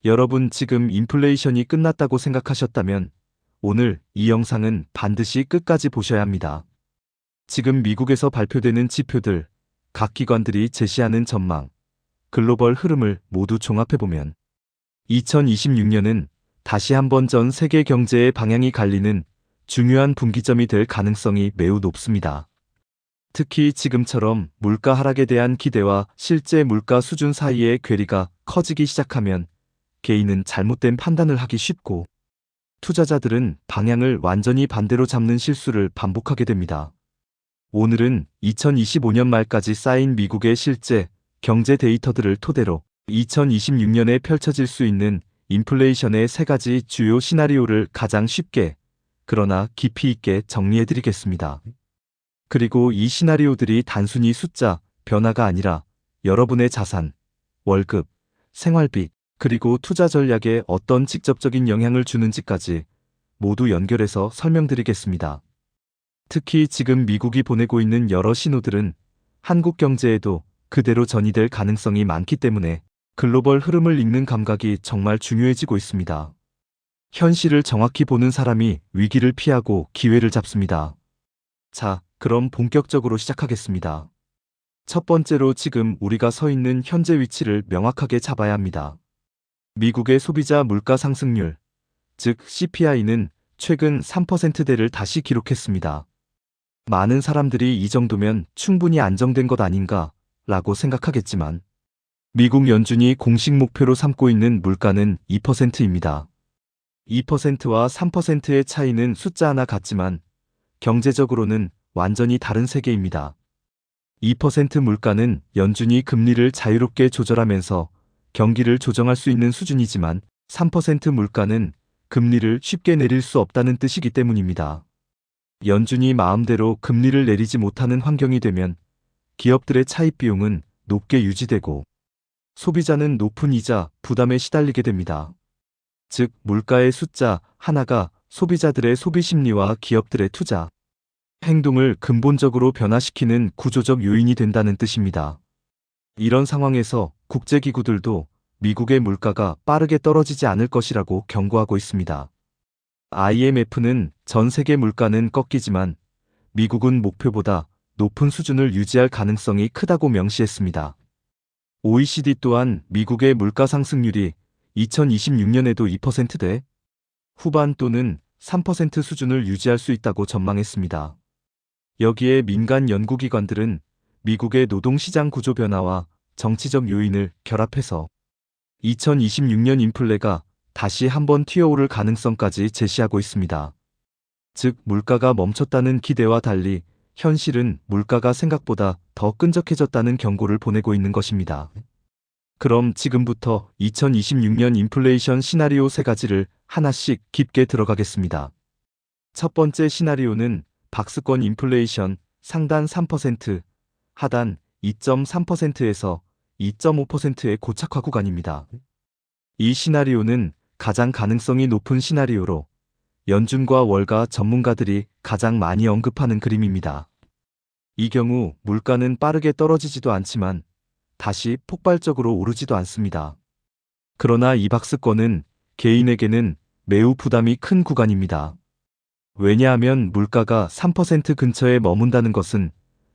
여러분 지금 인플레이션이 끝났다고 생각하셨다면 오늘 이 영상은 반드시 끝까지 보셔야 합니다. 지금 미국에서 발표되는 지표들, 각 기관들이 제시하는 전망, 글로벌 흐름을 모두 종합해보면 2026년은 다시 한번 전 세계 경제의 방향이 갈리는 중요한 분기점이 될 가능성이 매우 높습니다. 특히 지금처럼 물가 하락에 대한 기대와 실제 물가 수준 사이의 괴리가 커지기 시작하면 개인은 잘못된 판단을 하기 쉽고 투자자들은 방향을 완전히 반대로 잡는 실수를 반복하게 됩니다. 오늘은 2025년 말까지 쌓인 미국의 실제 경제 데이터들을 토대로 2026년에 펼쳐질 수 있는 인플레이션의 세 가지 주요 시나리오를 가장 쉽게 그러나 깊이 있게 정리해드리겠습니다. 그리고 이 시나리오들이 단순히 숫자, 변화가 아니라 여러분의 자산, 월급, 생활비, 그리고 투자 전략에 어떤 직접적인 영향을 주는지까지 모두 연결해서 설명드리겠습니다. 특히 지금 미국이 보내고 있는 여러 신호들은 한국 경제에도 그대로 전이될 가능성이 많기 때문에 글로벌 흐름을 읽는 감각이 정말 중요해지고 있습니다. 현실을 정확히 보는 사람이 위기를 피하고 기회를 잡습니다. 자, 그럼 본격적으로 시작하겠습니다. 첫 번째로 지금 우리가 서 있는 현재 위치를 명확하게 잡아야 합니다. 미국의 소비자 물가 상승률, 즉 CPI는 최근 3%대를 다시 기록했습니다. 많은 사람들이 이 정도면 충분히 안정된 것 아닌가 라고 생각하겠지만 미국 연준이 공식 목표로 삼고 있는 물가는 2%입니다. 2%와 3%의 차이는 숫자 하나 같지만 경제적으로는 완전히 다른 세계입니다. 2% 물가는 연준이 금리를 자유롭게 조절하면서 경기를 조정할 수 있는 수준이지만 3% 물가는 금리를 쉽게 내릴 수 없다는 뜻이기 때문입니다. 연준이 마음대로 금리를 내리지 못하는 환경이 되면 기업들의 차입 비용은 높게 유지되고 소비자는 높은 이자 부담에 시달리게 됩니다. 즉, 물가의 숫자 하나가 소비자들의 소비 심리와 기업들의 투자 행동을 근본적으로 변화시키는 구조적 요인이 된다는 뜻입니다. 이런 상황에서 국제기구들도 미국의 물가가 빠르게 떨어지지 않을 것이라고 경고하고 있습니다. IMF는 전 세계 물가는 꺾이지만 미국은 목표보다 높은 수준을 유지할 가능성이 크다고 명시했습니다. OECD 또한 미국의 물가 상승률이 2026년에도 2%대 후반 또는 3% 수준을 유지할 수 있다고 전망했습니다. 여기에 민간 연구기관들은 미국의 노동시장 구조 변화와 정치적 요인을 결합해서 2026년 인플레가 다시 한번 튀어오를 가능성까지 제시하고 있습니다. 즉, 물가가 멈췄다는 기대와 달리 현실은 물가가 생각보다 더 끈적해졌다는 경고를 보내고 있는 것입니다. 그럼 지금부터 2026년 인플레이션 시나리오 세 가지를 하나씩 깊게 들어가겠습니다. 첫 번째 시나리오는 박스권 인플레이션 상단 3%, 하단 2.3%에서 2.5%의 고착화 구간입니다. 이 시나리오는 가장 가능성이 높은 시나리오로 연준과 월가 전문가들이 가장 많이 언급하는 그림입니다. 이 경우 물가는 빠르게 떨어지지도 않지만 다시 폭발적으로 오르지도 않습니다. 그러나 이 박스권은 개인에게는 매우 부담이 큰 구간입니다. 왜냐하면 물가가 3% 근처에 머문다는 것은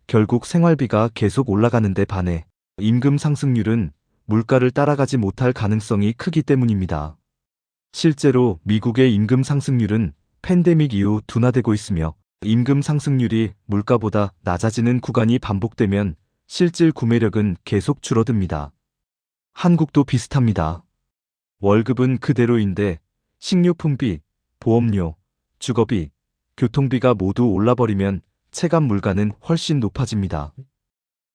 결국 생활비가 계속 올라가는 데 반해 임금 상승률은 물가를 따라가지 못할 가능성이 크기 때문입니다. 실제로 미국의 임금 상승률은 팬데믹 이후 둔화되고 있으며 임금 상승률이 물가보다 낮아지는 구간이 반복되면 실질 구매력은 계속 줄어듭니다. 한국도 비슷합니다. 월급은 그대로인데 식료품비, 보험료, 주거비, 교통비가 모두 올라버리면 체감 물가는 훨씬 높아집니다.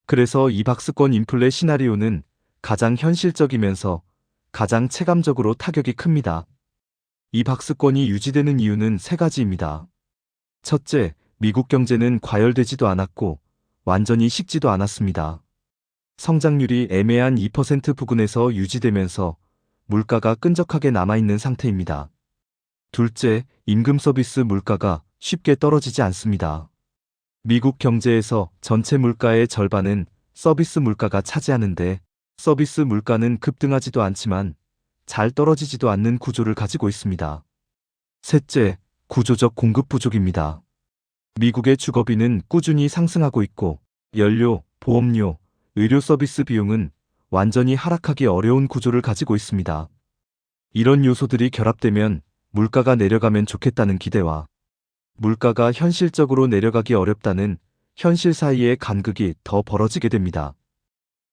그래서 이 박스권 인플레 시나리오는 가장 현실적이면서 가장 체감적으로 타격이 큽니다. 이 박스권이 유지되는 이유는 세 가지입니다. 첫째, 미국 경제는 과열되지도 않았고 완전히 식지도 않았습니다. 성장률이 애매한 2% 부근에서 유지되면서 물가가 끈적하게 남아있는 상태입니다. 둘째, 임금 서비스 물가가 쉽게 떨어지지 않습니다. 미국 경제에서 전체 물가의 절반은 서비스 물가가 차지하는데 서비스 물가는 급등하지도 않지만 잘 떨어지지도 않는 구조를 가지고 있습니다. 셋째, 구조적 공급 부족입니다. 미국의 주거비는 꾸준히 상승하고 있고 연료, 보험료, 의료 서비스 비용은 완전히 하락하기 어려운 구조를 가지고 있습니다. 이런 요소들이 결합되면 물가가 내려가면 좋겠다는 기대와 물가가 현실적으로 내려가기 어렵다는 현실 사이의 간극이 더 벌어지게 됩니다.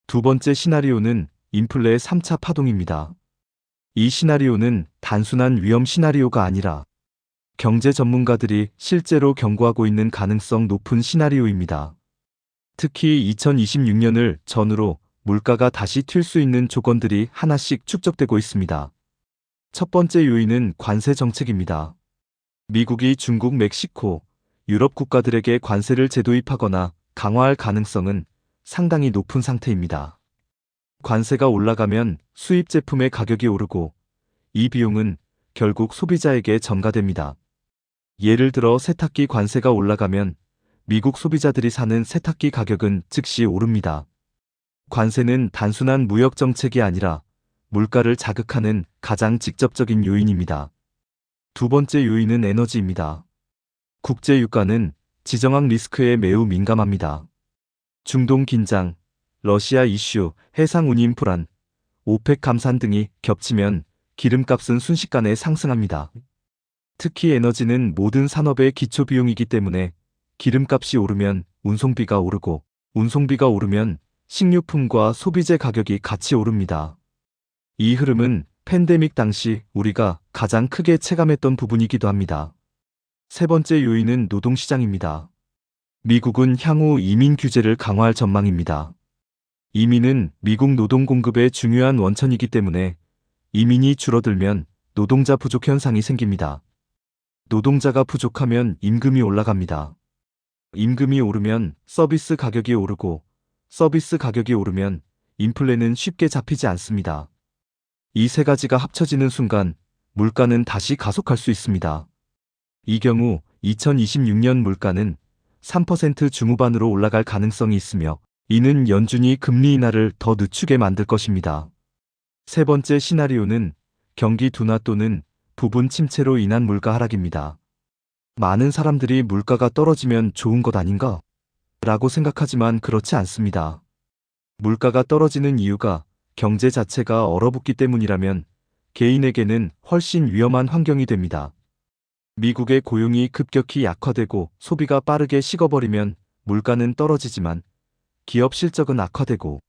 두 번째 시나리오는 인플레의 3차 파동입니다. 이 시나리오는 단순한 위험 시나리오가 아니라 경제 전문가들이 실제로 경고하고 있는 가능성 높은 시나리오입니다. 특히 2026년을 전후로 물가가 다시 튈 수 있는 조건들이 하나씩 축적되고 있습니다. 첫 번째 요인은 관세 정책입니다. 미국이 중국, 멕시코, 유럽 국가들에게 관세를 재도입하거나 강화할 가능성은 상당히 높은 상태입니다. 관세가 올라가면 수입 제품의 가격이 오르고 이 비용은 결국 소비자에게 전가됩니다. 예를 들어 세탁기 관세가 올라가면 미국 소비자들이 사는 세탁기 가격은 즉시 오릅니다. 관세는 단순한 무역 정책이 아니라 물가를 자극하는 가장 직접적인 요인입니다. 두 번째 요인은 에너지입니다. 국제 유가는 지정학 리스크에 매우 민감합니다. 중동 긴장, 러시아 이슈, 해상 운임 불안, 오펙 감산 등이 겹치면 기름값은 순식간에 상승합니다. 특히 에너지는 모든 산업의 기초 비용이기 때문에 기름값이 오르면 운송비가 오르고 운송비가 오르면 식료품과 소비재 가격이 같이 오릅니다. 이 흐름은 팬데믹 당시 우리가 가장 크게 체감했던 부분이기도 합니다. 세 번째 요인은 노동시장입니다. 미국은 향후 이민 규제를 강화할 전망입니다. 이민은 미국 노동 공급의 중요한 원천이기 때문에 이민이 줄어들면 노동자 부족 현상이 생깁니다. 노동자가 부족하면 임금이 올라갑니다. 임금이 오르면 서비스 가격이 오르고 서비스 가격이 오르면 인플레는 쉽게 잡히지 않습니다. 이 세 가지가 합쳐지는 순간 물가는 다시 가속할 수 있습니다. 이 경우 2026년 물가는 3% 중후반으로 올라갈 가능성이 있으며 이는 연준이 금리 인하를 더 늦추게 만들 것입니다. 세 번째 시나리오는 경기 둔화 또는 부분 침체로 인한 물가 하락입니다. 많은 사람들이 물가가 떨어지면 좋은 것 아닌가? 라고 생각하지만 그렇지 않습니다. 물가가 떨어지는 이유가 경제 자체가 얼어붙기 때문이라면 개인에게는 훨씬 위험한 환경이 됩니다. 미국의 고용이 급격히 약화되고 소비가 빠르게 식어버리면 물가는 떨어지지만 기업 실적은 악화되고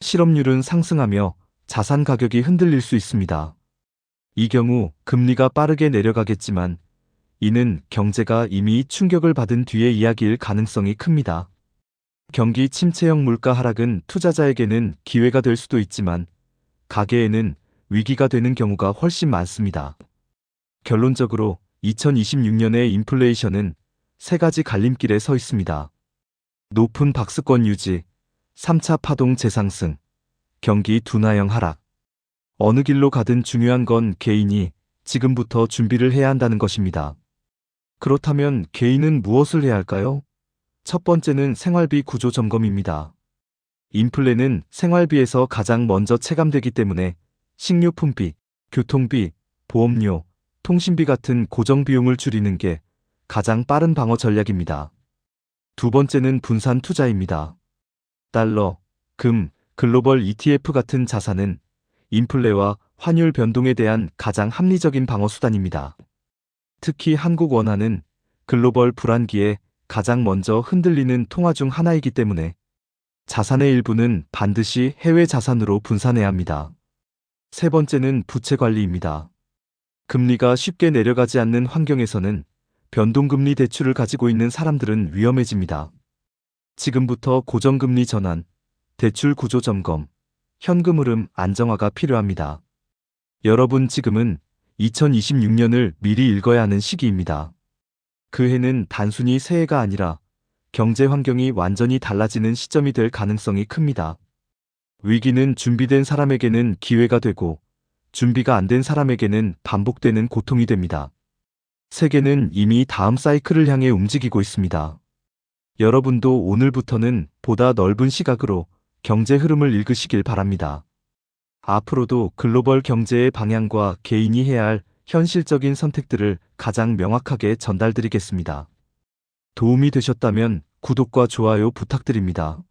실업률은 상승하며 자산 가격이 흔들릴 수 있습니다. 이 경우 금리가 빠르게 내려가겠지만 이는 경제가 이미 충격을 받은 뒤의 이야기일 가능성이 큽니다. 경기 침체형 물가 하락은 투자자에게는 기회가 될 수도 있지만 가계에는 위기가 되는 경우가 훨씬 많습니다. 결론적으로 2026년의 인플레이션은 세 가지 갈림길에 서 있습니다. 높은 박스권 유지, 3차 파동 재상승, 경기 둔화형 하락. 어느 길로 가든 중요한 건 개인이 지금부터 준비를 해야 한다는 것입니다. 그렇다면 개인은 무엇을 해야 할까요? 첫 번째는 생활비 구조 점검입니다. 인플레는 생활비에서 가장 먼저 체감되기 때문에 식료품비, 교통비, 보험료, 통신비 같은 고정 비용을 줄이는 게 가장 빠른 방어 전략입니다. 두 번째는 분산 투자입니다. 달러, 금, 글로벌 ETF 같은 자산은 인플레와 환율 변동에 대한 가장 합리적인 방어 수단입니다. 특히 한국 원화는 글로벌 불안기에 가장 먼저 흔들리는 통화 중 하나이기 때문에 자산의 일부는 반드시 해외 자산으로 분산해야 합니다. 세 번째는 부채 관리입니다. 금리가 쉽게 내려가지 않는 환경에서는 변동금리 대출을 가지고 있는 사람들은 위험해집니다. 지금부터 고정금리 전환, 대출 구조 점검, 현금 흐름 안정화가 필요합니다. 여러분 지금은 2026년을 미리 읽어야 하는 시기입니다. 그 해는 단순히 새해가 아니라 경제 환경이 완전히 달라지는 시점이 될 가능성이 큽니다. 위기는 준비된 사람에게는 기회가 되고 준비가 안 된 사람에게는 반복되는 고통이 됩니다. 세계는 이미 다음 사이클을 향해 움직이고 있습니다. 여러분도 오늘부터는 보다 넓은 시각으로 경제 흐름을 읽으시길 바랍니다. 앞으로도 글로벌 경제의 방향과 개인이 해야 할 현실적인 선택들을 가장 명확하게 전달드리겠습니다. 도움이 되셨다면 구독과 좋아요 부탁드립니다.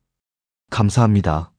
감사합니다.